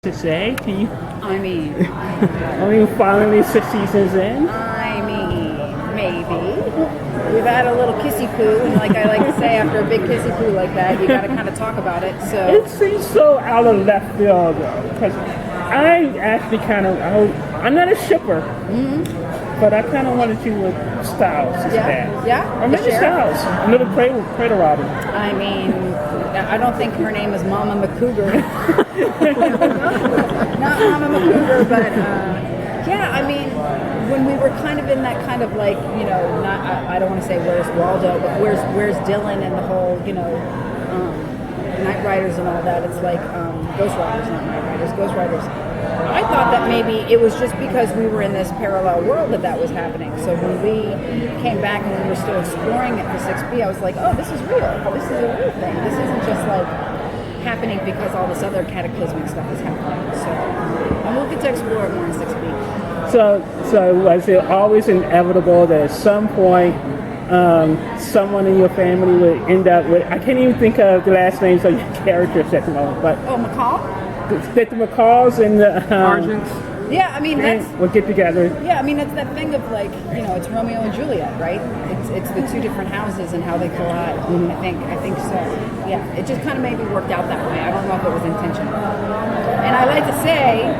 To say? Can you? I mean, Finally 6 seasons in. I mean, maybe. We've had a little kissy poo, and like I like to say, after a big kissy poo like that, you got to kind of talk about it. So It seems so out of left field, though, because I actually I'm not a shipper, but I kind of wanted you with Styles instead. Yeah, Or maybe Styles, a little crater Robin. I mean, I don't think her name is Mama McCougar. Not Mama McCougar, but yeah, I mean, when we were kind of in that kind of like, not I don't want to say where's Waldo, but where's Dylan and the whole, Night Riders and all that. It's like Ghost Riders, not Night Riders, Ghost Riders. I thought that maybe it was just because we were in this parallel world that was happening. So when we came back and we were still exploring it for 6B, I was like, oh, this is real. This is a real thing. This isn't just like happening because all this other cataclysmic stuff is happening. So we'll get to explore it more in 6B. So was it always inevitable that at some point someone in your family would end up with, I can't even think of the last names of your characters at the moment, but McCall? That the McCalls and the Argents. Yeah, I mean we'll get together. Yeah, I mean it's that thing of like, it's Romeo and Juliet, right? It's the two different houses and how they collide. I think so. Yeah, it just kind of maybe worked out that way. I don't know if it was intentional. And I like to say,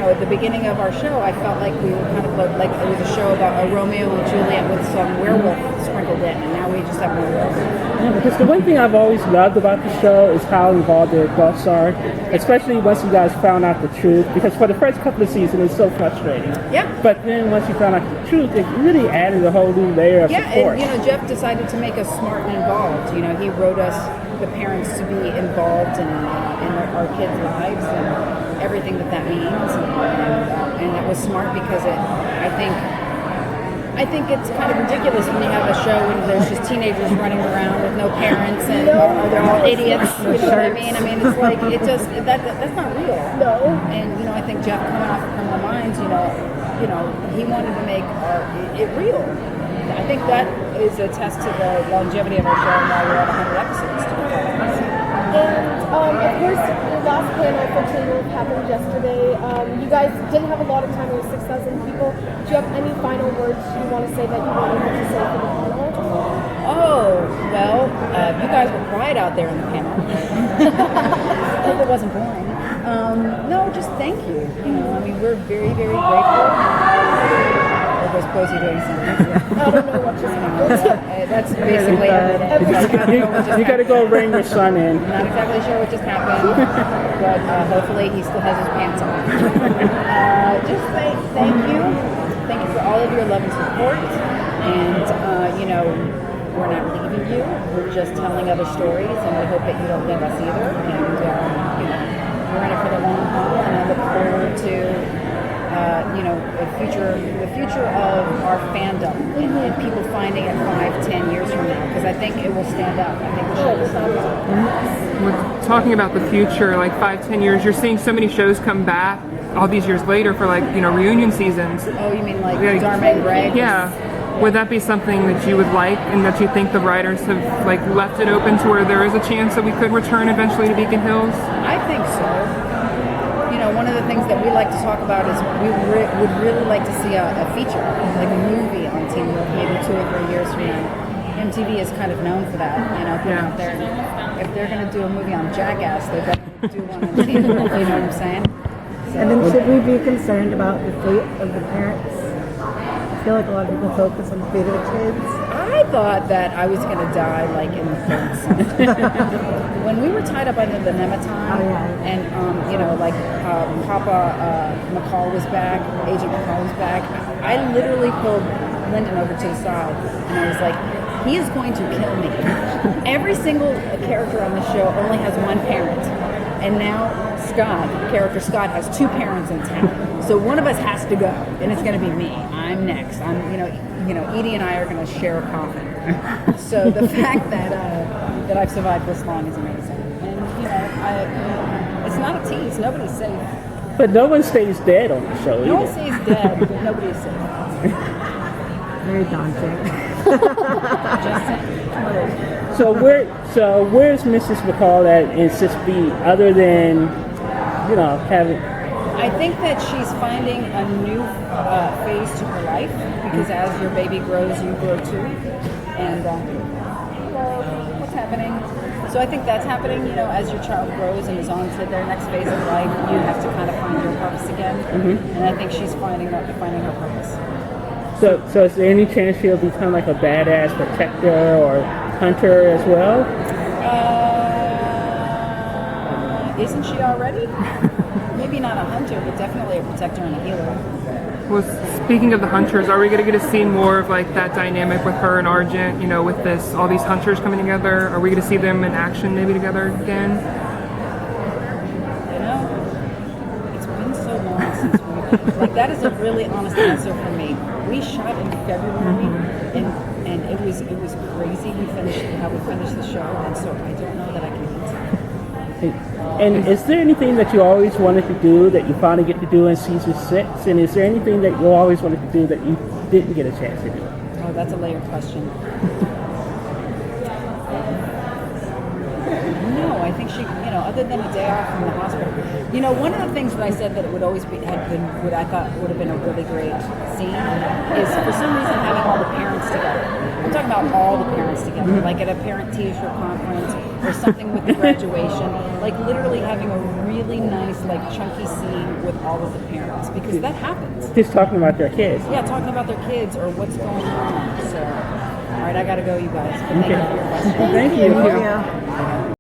at the beginning of our show, I felt like we were kind of like it was a show about a Romeo and Juliet with some werewolf sprinkled in, and now we just have more werewolf. Yeah, because the one thing I've always loved about the show is how involved their buffs are, especially once you guys found out the truth. Because for the first couple of seasons, it was so frustrating. Yeah. But then once you found out the truth, it really added a whole new layer of support. And Jeff decided to make us smart and involved. He wrote us, the parents, to be involved in our kids' lives and everything that means, and that was smart because I think it's kind of ridiculous when you have a show and there's just teenagers running around with no parents and or they're all idiots. You know what I mean? I mean, it's like that's not real. No. And I think Jeff, coming off of Criminal Minds, he wanted to make it real. I think that is a test to the longevity of our show and why we're at 100 episodes. And of course, your last panel for Teen Wolf happened yesterday. You guys didn't have a lot of time. It was 6,000 people. Do you have any final words you want to say that you wanted to say for the panel? Oh, well, you guys were quiet out there in the panel. I hope it wasn't boring. No, just thank you. We're very, very grateful. There goes Posey doing something. I don't know what just happened. That's basically it. You got to go bring your son in. Not exactly sure what just happened, but hopefully he still has his pants on. Just thank you. Thank you for all of your love and support. And, we're not leaving you. We're just telling other stories, and we hope that you don't leave us either. And, we're in it for the long haul, and I look forward to the future of our fandom and people finding it 5-10 years from now, because I think it will stand up. I think the show will stand up. We're talking about the future, like 5-10 years. You're seeing so many shows come back all these years later for reunion seasons. Oh, you mean like Dharma and Greg? Yeah. Would that be something that you would like, and that you think the writers have left it open to where there is a chance that we could return eventually to Beacon Hills? I think so. One of the things that we like to talk about is we would really like to see a feature, like a movie on Teen Wolf, maybe 2 or 3 years from now. MTV is kind of known for that. If they're going to do a movie on Jackass, they're going to do one on Teen Wolf. You know what I'm saying? So. And then should we be concerned about the fate of the parents? I feel like a lot of people focus on the fate of the kids. I thought that I was going to die in the third season. When we were tied up under the Nemeton, and Papa McCall was back, Agent McCall was back, I literally pulled Lyndon over to the side, and I was like, he is going to kill me. Every single character on the show only has one parent, and now character Scott has 2 parents in town. So one of us has to go, and it's going to be me. I'm next. Edie and I are going to share a coffin. So the fact that I've survived this long is amazing. And it's not a tease. Nobody's safe. But no one stays dead on the show. No one stays dead, but nobody is safe. Very daunting. So where's Mrs. McCall at in 6B other than having. I think that she's finding a new phase to her life because as your baby grows, you grow too. And what's happening? So I think that's happening. As your child grows and is on to their next phase of life, you have to kind of find your purpose again. And I think she's finding her purpose. So is there any chance she'll become like a badass protector or hunter as well? Isn't she already? Maybe not a hunter, but definitely a protector and a healer. Well, speaking of the hunters, are we going to get to see more of like that dynamic with her and Argent? With all these hunters coming together, are we going to see them in action maybe together again? It's been so long since we that is a really honest answer for me. We shot in February, and it was crazy. How we finished the show, and so I don't know that I can answer. And is there anything that you always wanted to do that you finally get to do in season 6? And is there anything that you always wanted to do that you didn't get a chance to do? Oh, that's a layered question. No, I think she, other than a day off from the hospital. One of the things that I said that it would always had been what I thought would have been a really great scene is for some reason having all the parents together. I'm talking about all the parents together, like at a parent-teacher conference or something with the graduation, like literally having a really nice, chunky scene with all of the parents, because that happens. Just talking about their kids. Yeah, talking about their kids or what's going on. So, all right, I gotta go, you guys. But thank you for your question. Thank you. Yeah.